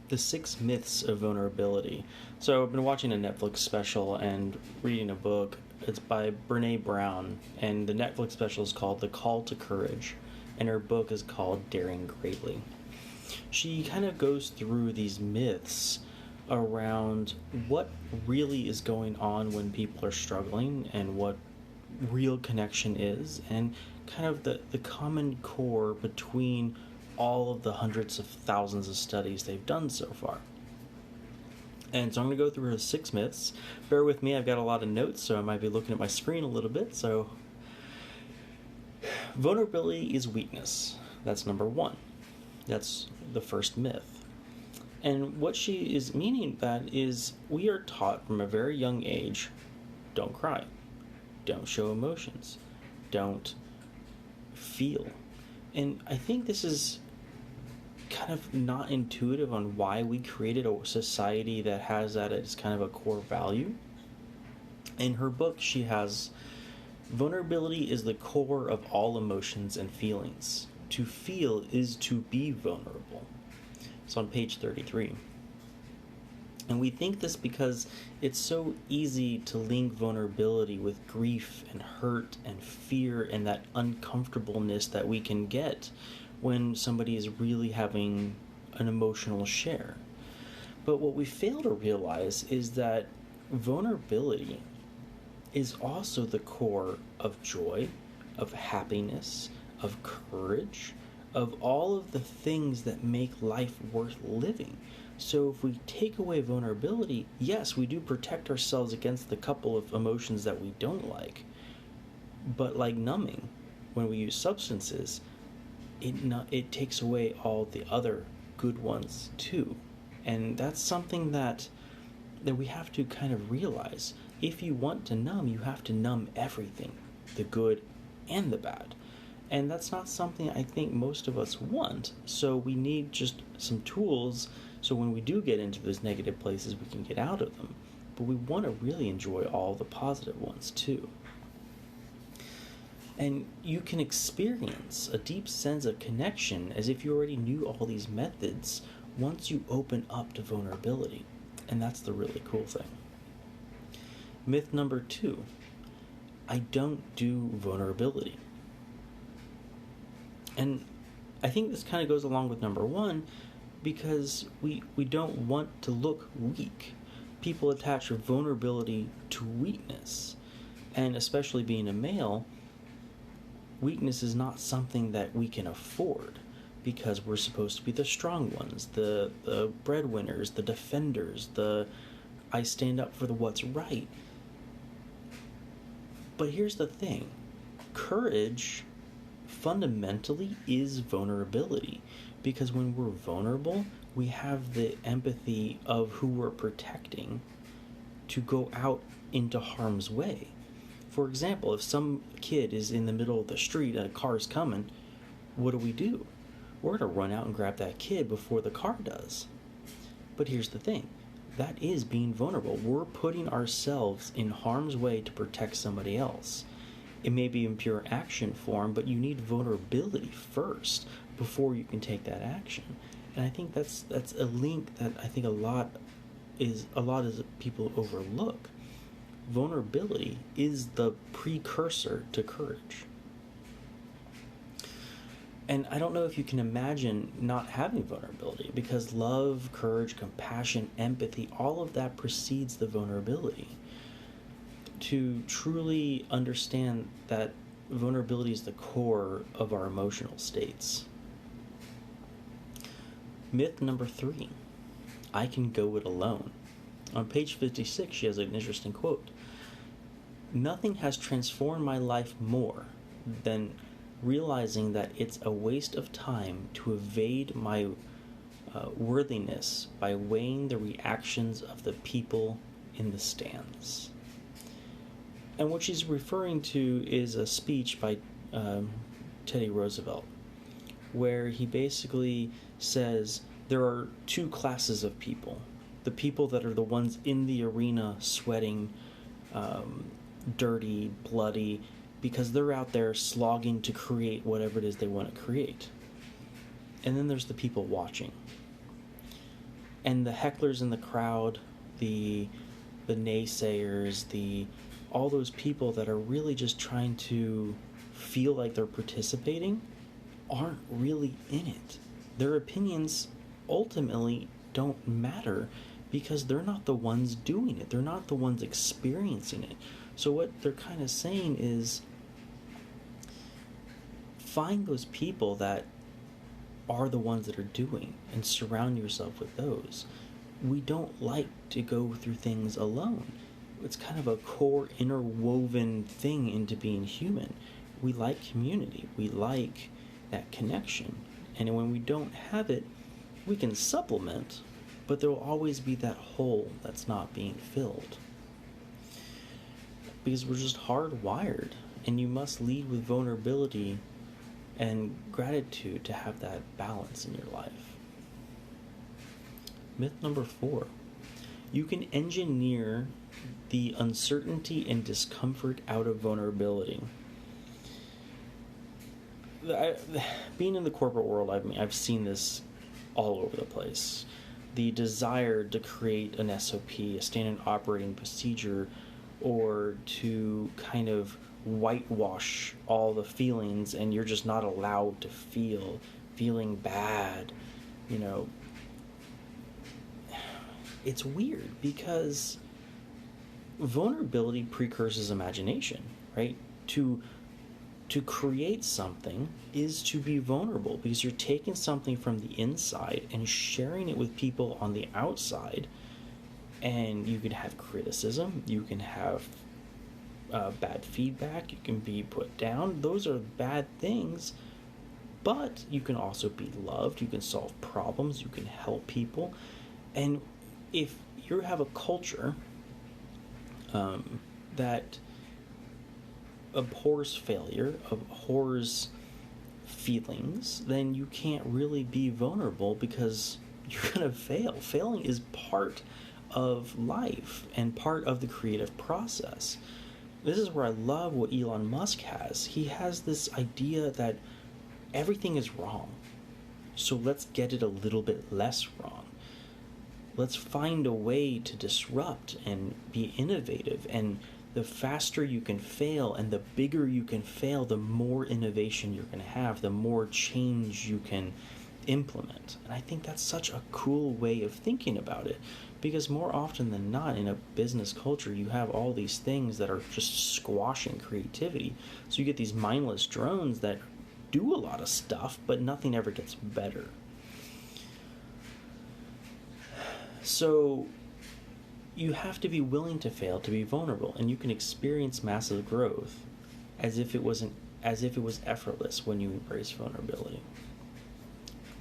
The Six Myths of Vulnerability. So I've been watching a Netflix special and reading a book. It's by Brene Brown, and the Netflix special is called The Call to Courage, and her book is called Daring Greatly. She kind of goes through these myths around what really is going on when people are struggling and what real connection is, and kind of the common core between all of the hundreds of thousands of studies they've done so far. And so I'm going to go through her 6 myths. Bear with me, I've got a lot of notes, so I might be looking at my screen a little bit. So, vulnerability is weakness. That's number 1. That's the first myth. And what she is meaning that is we are taught from a very young age, don't cry, don't show emotions, don't feel. And I think this is kind of not intuitive on why we created a society that has that as kind of a core value. In her book, she has vulnerability is the core of all emotions and feelings. To feel is to be vulnerable. It's on page 33. And we think this because it's so easy to link vulnerability with grief and hurt and fear and that uncomfortableness that we can get when somebody is really having an emotional share. But what we fail to realize is that vulnerability is also the core of joy, of happiness, of courage, of all of the things that make life worth living. So if we take away vulnerability, yes, we do protect ourselves against the couple of emotions that we don't like. But like numbing, when we use substances, it takes away all the other good ones too. And that's something that we have to kind of realize. If you want to numb, you have to numb everything, the good and the bad. And that's not something I think most of us want. So we need just some tools so when we do get into those negative places, we can get out of them. But we want to really enjoy all the positive ones too. And you can experience a deep sense of connection as if you already knew all these methods once you open up to vulnerability. And that's the really cool thing. Myth number 2, I don't do vulnerability. And I think this kind of goes along with number 1 because we don't want to look weak. People attach vulnerability to weakness. And especially being a male, weakness is not something that we can afford because we're supposed to be the strong ones, the breadwinners, the defenders, I stand up for what's right. But here's the thing. Courage fundamentally is vulnerability because when we're vulnerable, we have the empathy of who we're protecting to go out into harm's way. For example, if some kid is in the middle of the street and a car is coming, what do? We're going to run out and grab that kid before the car does. But here's the thing. That is being vulnerable. We're putting ourselves in harm's way to protect somebody else. It may be in pure action form, but you need vulnerability first before you can take that action. And I think that's a link that I think a lot of people overlook. Vulnerability is the precursor to courage. And I don't know if you can imagine not having vulnerability because love, courage, compassion, empathy, all of that precedes the vulnerability. To truly understand that vulnerability is the core of our emotional states. Myth number 3, I can go it alone. On page 56, she has an interesting quote. Nothing has transformed my life more than realizing that it's a waste of time to evade my worthiness by weighing the reactions of the people in the stands. And what she's referring to is a speech by Teddy Roosevelt, where he basically says there are 2 classes of people. The people that are the ones in the arena sweating, dirty, bloody, because they're out there slogging to create whatever it is they want to create. And then there's the people watching. And the hecklers in the crowd, the naysayers, all those people that are really just trying to feel like they're participating aren't really in it. Their opinions ultimately don't matter because they're not the ones doing it. They're not the ones experiencing it. So what they're kind of saying is find those people that are the ones that are doing and surround yourself with those. We don't like to go through things alone. It's kind of a core interwoven thing into being human. We like community. We like that connection. And when we don't have it, we can supplement, but there will always be that hole that's not being filled. Because we're just hardwired, and you must lead with vulnerability and gratitude to have that balance in your life. Myth number 4. You can engineer the uncertainty and discomfort out of vulnerability. Being in the corporate world, I've seen this all over the place. The desire to create an SOP, a standard operating procedure, or to kind of whitewash all the feelings, and you're just not allowed to feeling bad. It's weird because vulnerability precurses imagination, right? To create something is to be vulnerable because you're taking something from the inside and sharing it with people on the outside. And you can have criticism, you can have bad feedback, you can be put down. Those are bad things, but you can also be loved, you can solve problems, you can help people. And if you have a culture that abhors failure, abhors feelings, then you can't really be vulnerable because you're going to fail. Failing is part of life and part of the creative process. This is where I love what Elon Musk has. He has this idea that everything is wrong, so let's get it a little bit less wrong. Let's find a way to disrupt and be innovative, and the faster you can fail and the bigger you can fail, the more innovation you're going to have, the more change you can implement. And I think that's such a cool way of thinking about it, because more often than not in a business culture you have all these things that are just squashing creativity. So you get these mindless drones that do a lot of stuff, but nothing ever gets better. So you have to be willing to fail to be vulnerable, and you can experience massive growth as if it was effortless when you embrace vulnerability.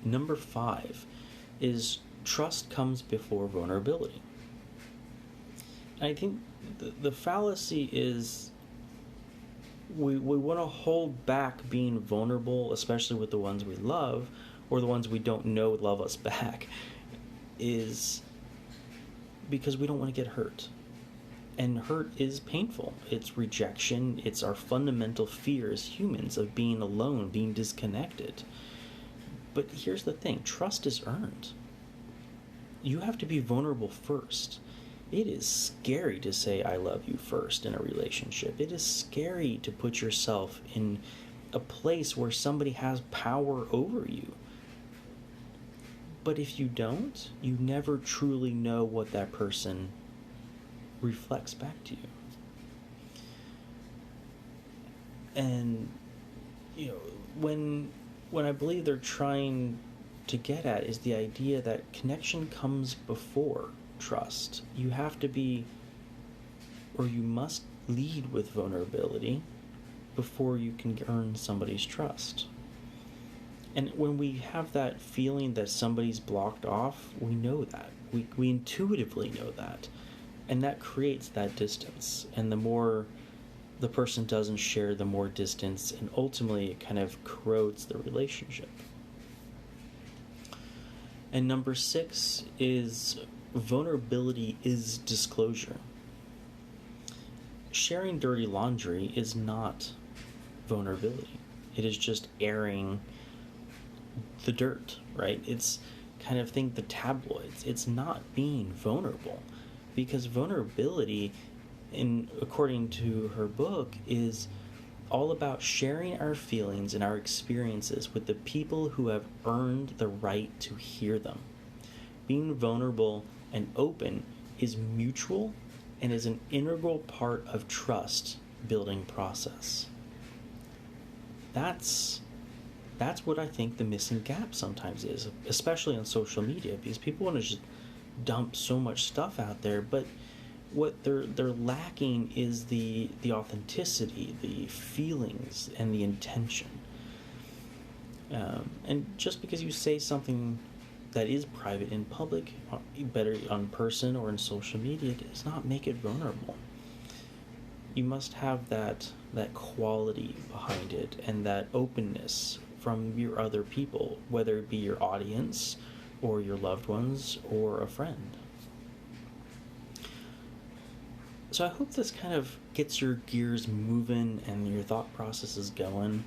Number 5 is trust comes before vulnerability. And I think the fallacy is we want to hold back being vulnerable, especially with the ones we love or the ones we don't know love us back, is because we don't want to get hurt. And hurt is painful. It's rejection. It's our fundamental fear as humans of being alone, being disconnected. But here's the thing, trust is earned. You have to be vulnerable first. It is scary to say I love you first in a relationship. It is scary to put yourself in a place where somebody has power over you. But if you don't, you never truly know what that person reflects back to you. And, when I believe they're trying to get at is the idea that connection comes before trust. You have to be, or you must lead with vulnerability before you can earn somebody's trust. And when we have that feeling that somebody's blocked off, we know that. We intuitively know that. And that creates that distance. And the more the person doesn't share, the more distance, and ultimately it kind of corrodes the relationship. And number 6 is vulnerability is disclosure. Sharing dirty laundry is not vulnerability. It is just airing the dirt, right? It's kind of think the tabloids. It's not being vulnerable, because vulnerability, according to her book, is all about sharing our feelings and our experiences with the people who have earned the right to hear them. Being vulnerable and open is mutual and is an integral part of trust building process. That's what I think the missing gap sometimes is, especially on social media, because people want to just dump so much stuff out there, but what they're lacking is the authenticity, the feelings, and the intention. And just because you say something that is private in public, better on person or in social media, does not make it vulnerable. You must have that quality behind it and that openness from your other people, whether it be your audience or your loved ones or a friend. So I hope this kind of gets your gears moving and your thought processes going.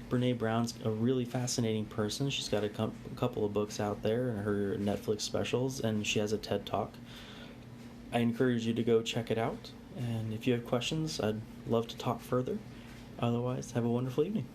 Brene Brown's a really fascinating person. She's got a couple of books out there and her Netflix specials, and she has a TED Talk. I encourage you to go check it out. And if you have questions, I'd love to talk further. Otherwise, have a wonderful evening.